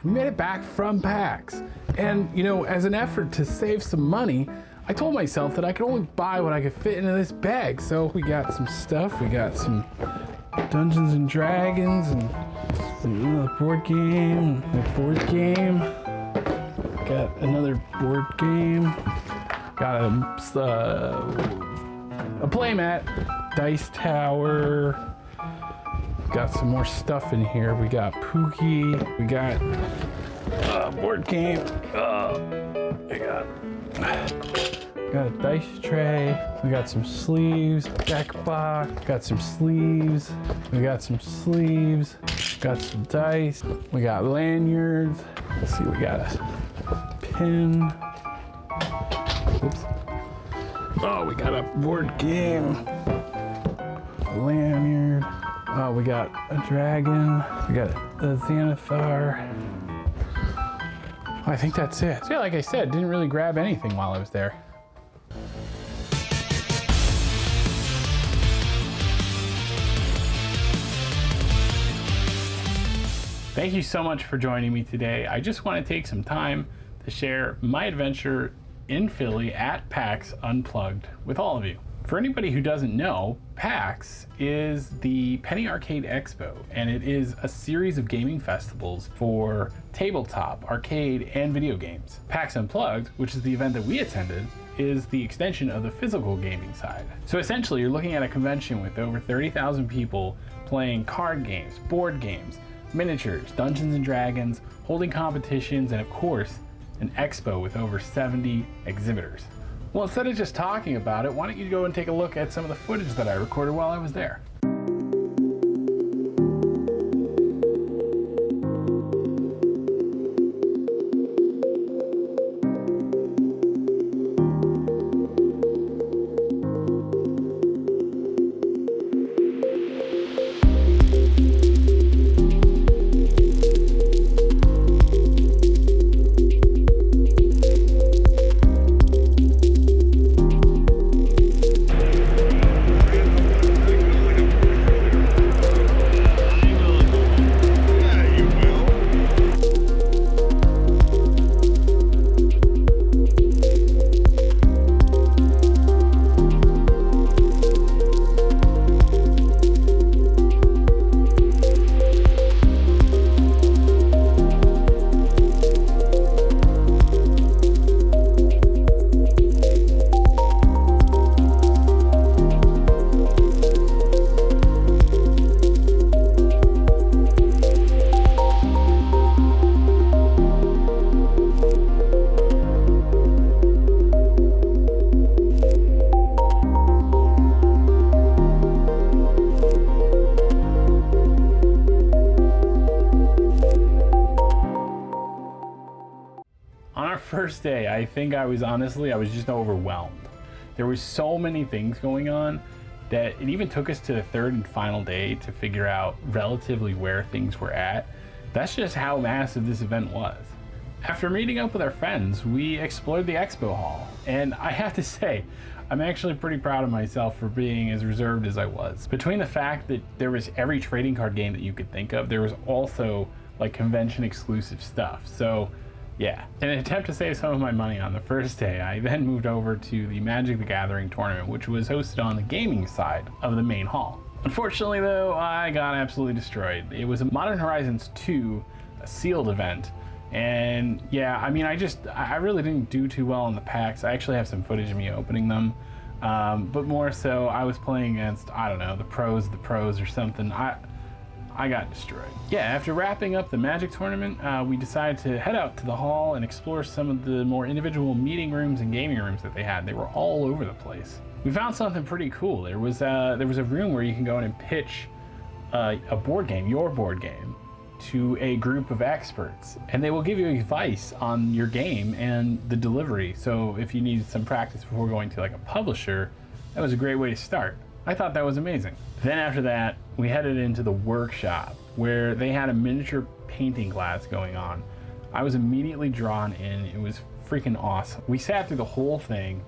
We made it back from PAX. And, you know, as an effort to save some money, I told myself that I could only buy what I could fit into this bag. So we got some stuff. We got some Dungeons and Dragons and a board game. Got another board game. Got a playmat, dice tower. Got some more stuff in here. We got Pookie. We got a board game. I got a dice tray. We got some sleeves. Deck box. Got some sleeves. We got some sleeves. Got some dice. We got lanyards. Let's see. We got a pin. Oops. Oh, we got a board game. A lanyard. Oh, we got a dragon. We got a Xanathar. I think that's it. So yeah, like I said, didn't really grab anything while I was there. Thank you so much for joining me today. I just want to take some time to share my adventure in Philly at PAX Unplugged with all of you. For anybody who doesn't know, PAX is the Penny Arcade Expo, and it is a series of gaming festivals for tabletop, arcade, and video games. PAX Unplugged, which is the event that we attended, is the extension of the physical gaming side. So essentially, you're looking at a convention with over 30,000 people playing card games, board games, miniatures, Dungeons and Dragons, holding competitions, and of course, an expo with over 70 exhibitors. Well, instead of just talking about it, why don't you go and take a look at some of the footage that I recorded while I was there. First day, I think I was just overwhelmed. There was so many things going on that it even took us to the third and final day to figure out relatively where things were at. That's just how massive this event was. After meeting up with our friends, we explored the expo hall, and I have to say, I'm actually pretty proud of myself for being as reserved as I was. Between the fact that there was every trading card game that you could think of, there was also like convention exclusive stuff. So yeah, in an attempt to save some of my money on the first day, I then moved over to the Magic the Gathering tournament, which was hosted on the gaming side of the main hall. Unfortunately though, I got absolutely destroyed. It was a Modern Horizons 2 sealed event. And yeah, I mean, I really didn't do too well on the packs. I actually have some footage of me opening them. But more so, I was playing against, I don't know, the pros or something. I got destroyed. Yeah, after wrapping up the Magic tournament, we decided to head out to the hall and explore some of the more individual meeting rooms and gaming rooms that they had. They were all over the place. We found something pretty cool. There was a room where you can go in and pitch a board game, your board game, to a group of experts, and they will give you advice on your game and the delivery. So if you needed some practice before going to like a publisher, that was a great way to start. I thought that was amazing. Then after that, we headed into the workshop where they had a miniature painting class going on. I was immediately drawn in. It was freaking awesome. We sat through the whole thing,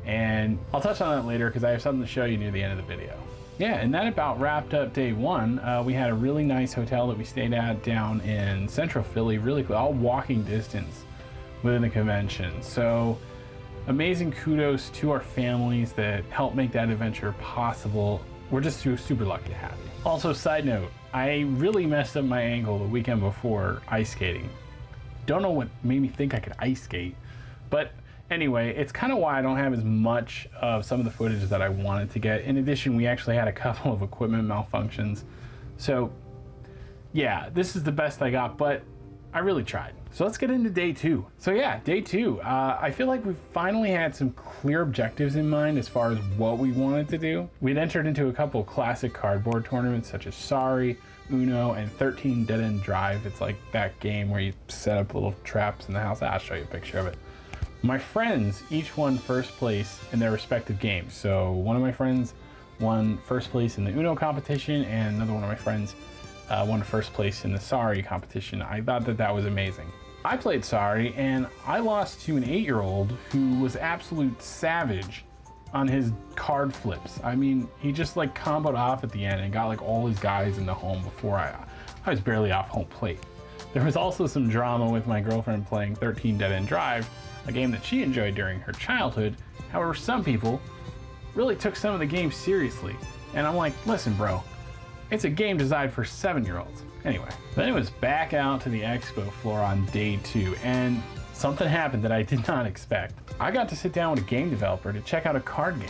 and I'll touch on that later because I have something to show you near the end of the video. Yeah, and that about wrapped up day one. We had a really nice hotel that we stayed at down in central Philly, really cool, all walking distance within the convention. So amazing kudos to our families that helped make that adventure possible. We're just super lucky to have you. Also, side note, I really messed up my ankle the weekend before ice skating. Don't know what made me think I could ice skate, but anyway, it's kind of why I don't have as much of some of the footage that I wanted to get. In addition, we actually had a couple of equipment malfunctions. So yeah, this is the best I got, but I really tried. So let's get into day two. So yeah, day two. I feel like we've finally had some clear objectives in mind as far as what we wanted to do. We'd entered into a couple of classic cardboard tournaments such as Sorry, Uno, and 13 Dead End Drive. It's like that game where you set up little traps in the house. I'll show you a picture of it. My friends each won first place in their respective games. So one of my friends won first place in the Uno competition, and another one of my friends won first place in the Sorry competition. I thought that that was amazing. I played Sorry, and I lost to an 8-year-old who was absolute savage on his card flips. I mean, he just like comboed off at the end and got like all his guys in the home before I was barely off home plate. There was also some drama with my girlfriend playing 13 Dead End Drive, a game that she enjoyed during her childhood. However, some people really took some of the game seriously. And I'm like, listen, bro, it's a game designed for 7-year-olds. Anyway, then it was back out to the expo floor on day two, and something happened that I did not expect. I got to sit down with a game developer to check out a card game.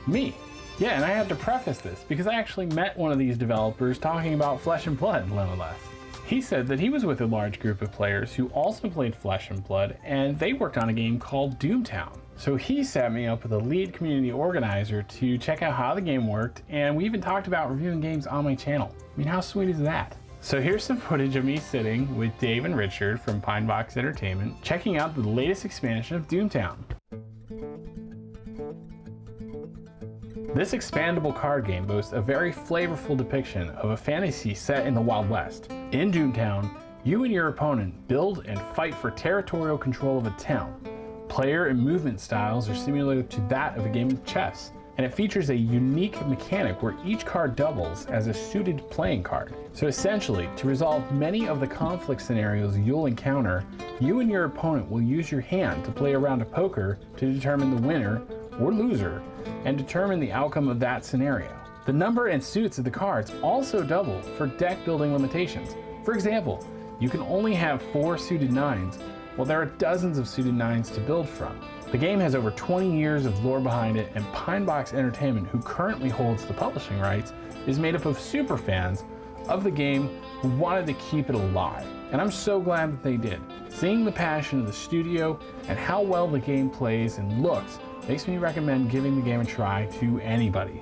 Me. Yeah, and I had to preface this because I actually met one of these developers talking about Flesh and Blood, nonetheless. He said that he was with a large group of players who also played Flesh and Blood, and they worked on a game called Doomtown. So he set me up with a lead community organizer to check out how the game worked, and we even talked about reviewing games on my channel. I mean, how sweet is that? So here's some footage of me sitting with Dave and Richard from Pinebox Entertainment, checking out the latest expansion of Doomtown. This expandable card game boasts a very flavorful depiction of a fantasy set in the Wild West. In Doomtown, you and your opponent build and fight for territorial control of a town. Player and movement styles are similar to that of a game of chess, and it features a unique mechanic where each card doubles as a suited playing card. So essentially, to resolve many of the conflict scenarios you'll encounter, you and your opponent will use your hand to play a round of poker to determine the winner or loser and determine the outcome of that scenario. The number and suits of the cards also double for deck building limitations. For example, you can only have 4 suited 9s, while there are dozens of suited 9s to build from. The game has over 20 years of lore behind it, and Pinebox Entertainment, who currently holds the publishing rights, is made up of super fans of the game who wanted to keep it alive. And I'm so glad that they did. Seeing the passion of the studio and how well the game plays and looks makes me recommend giving the game a try to anybody.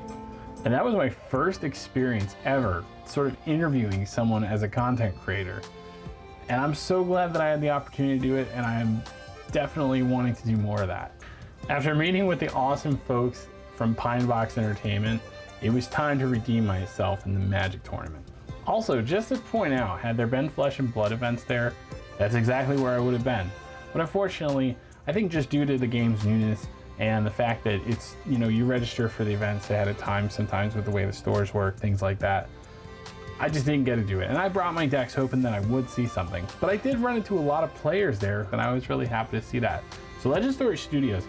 And that was my first experience ever sort of interviewing someone as a content creator. And I'm so glad that I had the opportunity to do it, and I'm definitely wanting to do more of that. After meeting with the awesome folks from Pinebox Entertainment, it was time to redeem myself in the Magic tournament. Also, just to point out, had there been Flesh and Blood events there, that's exactly where I would have been. But unfortunately, I think just due to the game's newness and the fact that it's, you know, you register for the events ahead of time sometimes with the way the stores work, things like that, I just didn't get to do it. And I brought my decks hoping that I would see something. But I did run into a lot of players there, and I was really happy to see that. So Legend Storage Studios,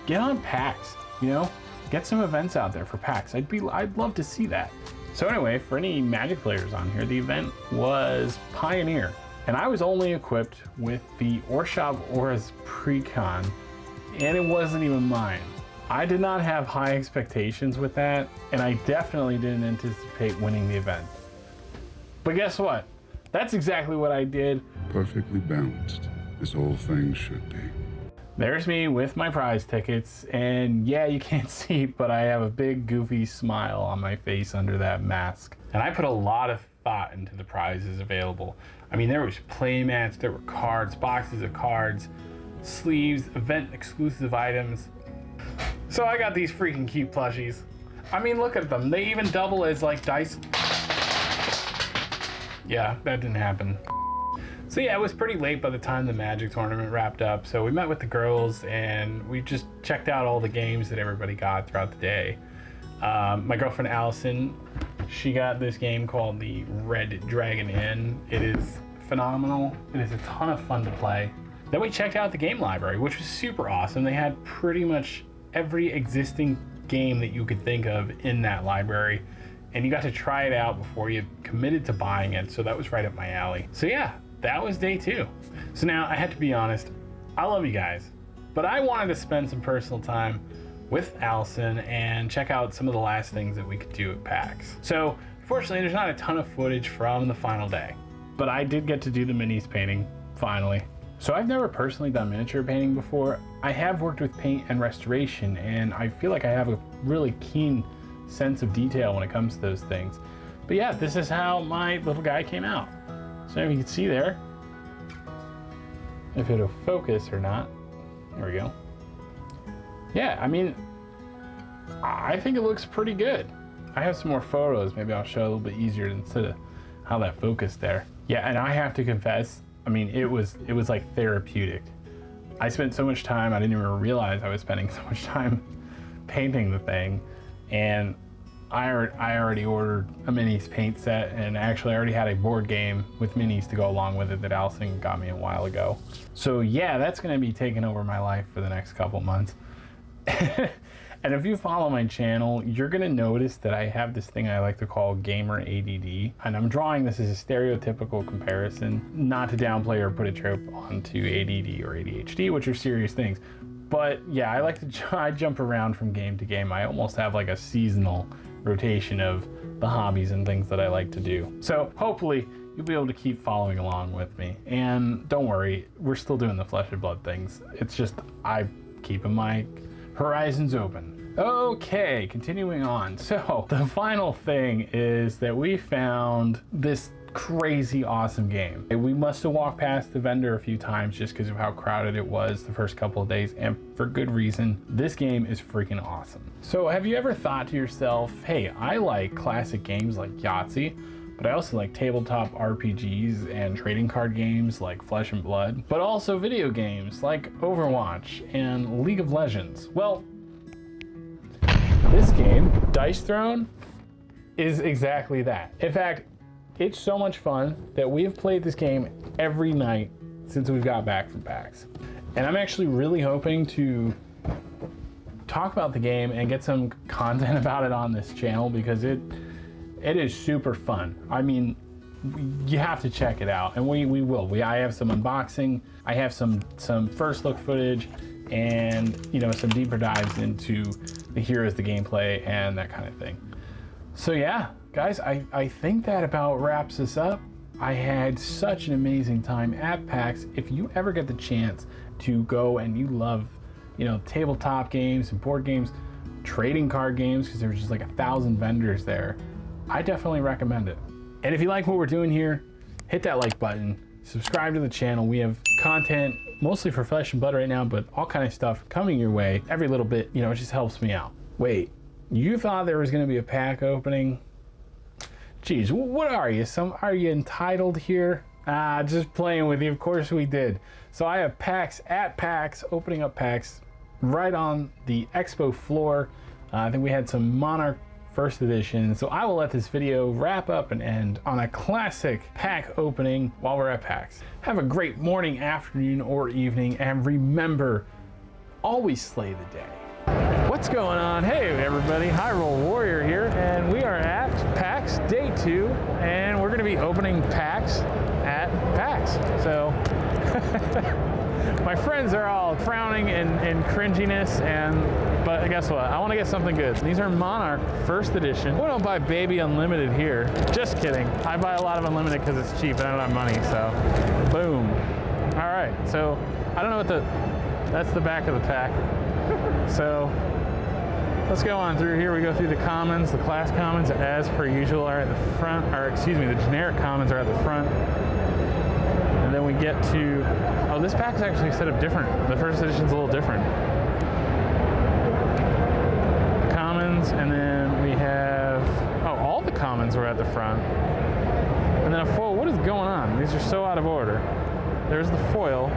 get on PAX, you know? Get some events out there for PAX. I'd love to see that. So anyway, for any Magic players on here, the event was Pioneer. And I was only equipped with the Orshab Aura's Precon, and it wasn't even mine. I did not have high expectations with that, and I definitely didn't anticipate winning the event. But guess what? That's exactly what I did. Perfectly balanced, as all things should be. There's me with my prize tickets, and yeah, you can't see, but I have a big goofy smile on my face under that mask. And I put a lot of thought into the prizes available. I mean, there was play mats, there were cards, boxes of cards, sleeves, event exclusive items. So I got these freaking cute plushies. I mean, look at them. They even double as like dice. Yeah, that didn't happen. So yeah, it was pretty late by the time the Magic tournament wrapped up. So we met with the girls and we just checked out all the games that everybody got throughout the day. My girlfriend Allison, she got this game called the Red Dragon Inn. It is phenomenal. It is a ton of fun to play. Then we checked out the game library, which was super awesome. They had pretty much every existing game that you could think of in that library, and you got to try it out before you committed to buying it, so that was right up my alley. So yeah, that was day 2. So now I have to be honest, I love you guys, but I wanted to spend some personal time with Allison and check out some of the last things that we could do at PAX. So fortunately, there's not a ton of footage from the final day, but I did get to do the minis painting finally. So I've never personally done miniature painting before. I have worked with paint and restoration, and I feel like I have a really keen sense of detail when it comes to those things. But yeah, this is how my little guy came out. So if you can see there, if it'll focus or not, there we go. Yeah, I mean, I think it looks pretty good. I have some more photos, maybe I'll show a little bit easier instead of how that focused there. Yeah, and I have to confess, I mean, it was like therapeutic. I spent so much time, I didn't even realize I was spending so much time painting the thing. And I already ordered a minis paint set, and actually I already had a board game with minis to go along with it that Allison got me a while ago. So yeah, that's gonna be taking over my life for the next couple months. And if you follow my channel, you're gonna notice that I have this thing I like to call gamer ADD. And I'm drawing this as a stereotypical comparison, not to downplay or put a trope onto ADD or ADHD, which are serious things. But yeah, I like to I jump around from game to game. I almost have like a seasonal rotation of the hobbies and things that I like to do. So hopefully you'll be able to keep following along with me. And don't worry, we're still doing the flesh and blood things. It's just I'm keeping my horizons open. Okay, continuing on. So the final thing is that we found this crazy awesome game. We must have walked past the vendor a few times just because of how crowded it was the first couple of days, and for good reason. This game is freaking awesome. So have you ever thought to yourself, hey, I like classic games like Yahtzee, but I also like tabletop RPGs and trading card games like Flesh and Blood, but also video games like Overwatch and League of Legends. Well, this game, Dice Throne, is exactly that. In fact, it's so much fun that we have played this game every night since we've got back from PAX. And I'm actually really hoping to talk about the game and get some content about it on this channel because it is super fun. I mean, you have to check it out, and we will. I have some unboxing, I have some first look footage, and some deeper dives into the heroes, the gameplay, and that kind of thing. So yeah, guys, I think that about wraps us up. I had such an amazing time at PAX. If you ever get the chance to go and you love, tabletop games and board games, trading card games, because there's just like 1,000 vendors there, I definitely recommend it. And if you like what we're doing here, hit that like button, subscribe to the channel. We have content mostly for Flesh and Blood right now, but all kind of stuff coming your way every little bit. It just helps me out. Wait, you thought there was going to be a pack opening? Geez, what are you? Are you entitled here? Just playing with you. Of course we did. So I have PAX at PAX, opening up PAX right on the expo floor. I think we had some Monarch First Edition. So I will let this video wrap up and end on a classic pack opening while we're at PAX. Have a great morning, afternoon, or evening, and remember, always slay the day. What's going on? Hey everybody, High Roll Warrior here, and we are at PAX Day 2, and we're going to be opening PAX at PAX. So my friends are all frowning in cringiness, but guess what? I want to get something good. These are Monarch First Edition. We don't buy Baby Unlimited here. Just kidding. I buy a lot of Unlimited because it's cheap and I don't have money, so boom. All right, so I don't know that's the back of the pack. So let's go on through here. We go through the commons. The class commons, as per usual, are at the front, the generic commons are at the front. And then we get to, this pack is actually set up different. The first edition's a little different. Commons, and then we have, all the commons are at the front. And then a foil. What is going on? These are so out of order. There's the foil.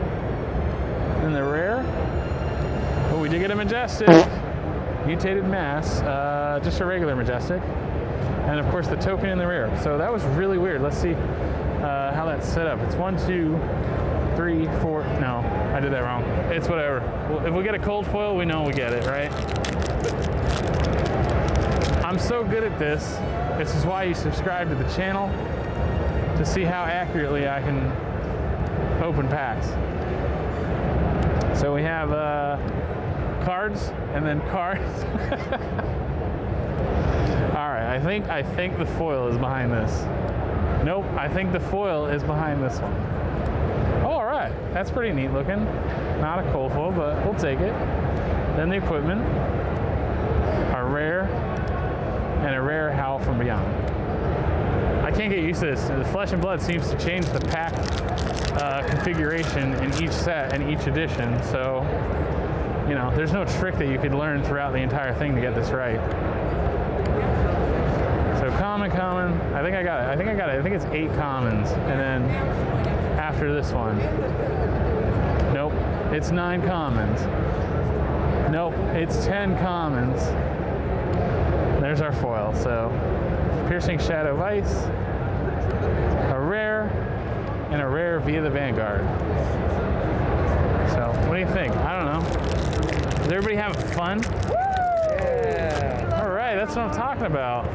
Then the rare. Oh, we did get a Majestic. mutated mass, just a regular majestic, and of course the token in the rear. So that was really weird. Let's see how that's set up. It's 1, 2, 3, 4. No, I did that wrong. It's whatever. Well, if we get a cold foil, we know we get it, right? I'm so good at this. This is why you subscribe to the channel, to see how accurately I can open packs. So we have cards and then cards. All right, I think the foil is behind this. Nope, I think the foil is behind this one. Oh, all right, that's pretty neat looking. Not a cold foil, but we'll take it. Then the equipment, a rare, and a rare Howl from Beyond. I can't get used to this. The Flesh and Blood seems to change the pack configuration in each set and each edition, so you know, there's no trick that you could learn throughout the entire thing to get this right. So common, I think I got it. I think it's 8 commons, and then after this one, nope, it's 9 commons. Nope, it's 10 commons. There's our foil. So Piercing Shadow of Ice, a rare, and a rare via the Vanguard. So what do you think? I don't know. Is everybody having fun? Yeah. All right, that's what I'm talking about.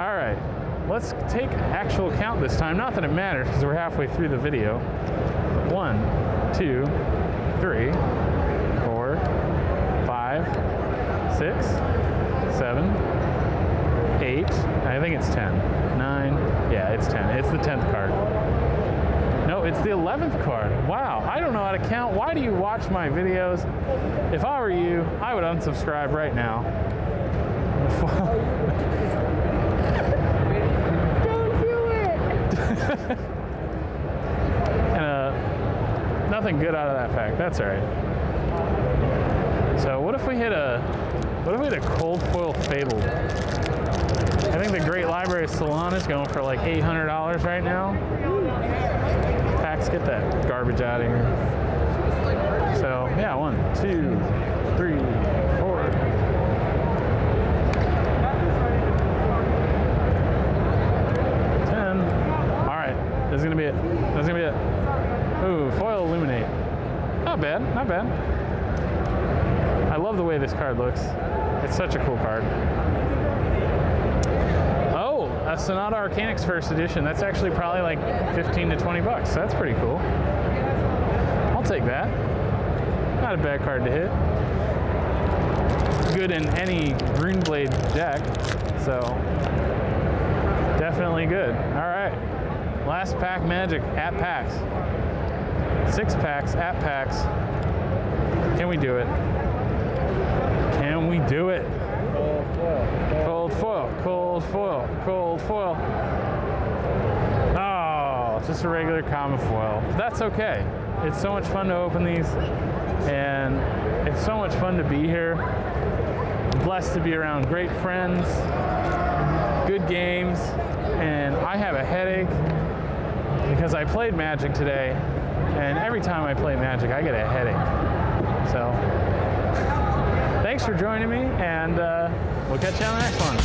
All right, let's take actual count this time. Not that it matters because we're halfway through the video. 1, 2, 3, 4, 5, 6, 7, 8. I think it's 10. 9. Yeah, it's 10. It's the 10th card. No, it's the 11th card. Wow, I don't know how to count. Why do you watch my videos? If I were you, I would unsubscribe right now. Don't do it! And nothing good out of that pack. That's all right. So what if we hit a cold foil Fable? I think the Great Library of Salon is going for like $800 right now. PAX, get that garbage out of here. So yeah, 1, 2, 3, 4. All right, this is gonna be it. That's gonna be it. Ooh, foil illuminate. Not bad, not bad. I love the way this card looks. It's such a cool card. Oh, a Sonata Arcanix first edition. That's actually probably like 15 to 20 bucks. That's pretty cool. I'll take that. Not a bad card to hit. Good in any Runeblade deck, so definitely good. All right, last pack magic at PAX. 6 packs at PAX. Can we do it? Can we do it? Cold foil, cold foil, cold foil. Oh, just a regular common foil. That's okay. It's so much fun to open these, and it's so much fun to be here. I'm blessed to be around great friends, good games, and I have a headache because I played Magic today, and every time I play Magic, I get a headache. So, thanks for joining me, and we'll catch you on the next one.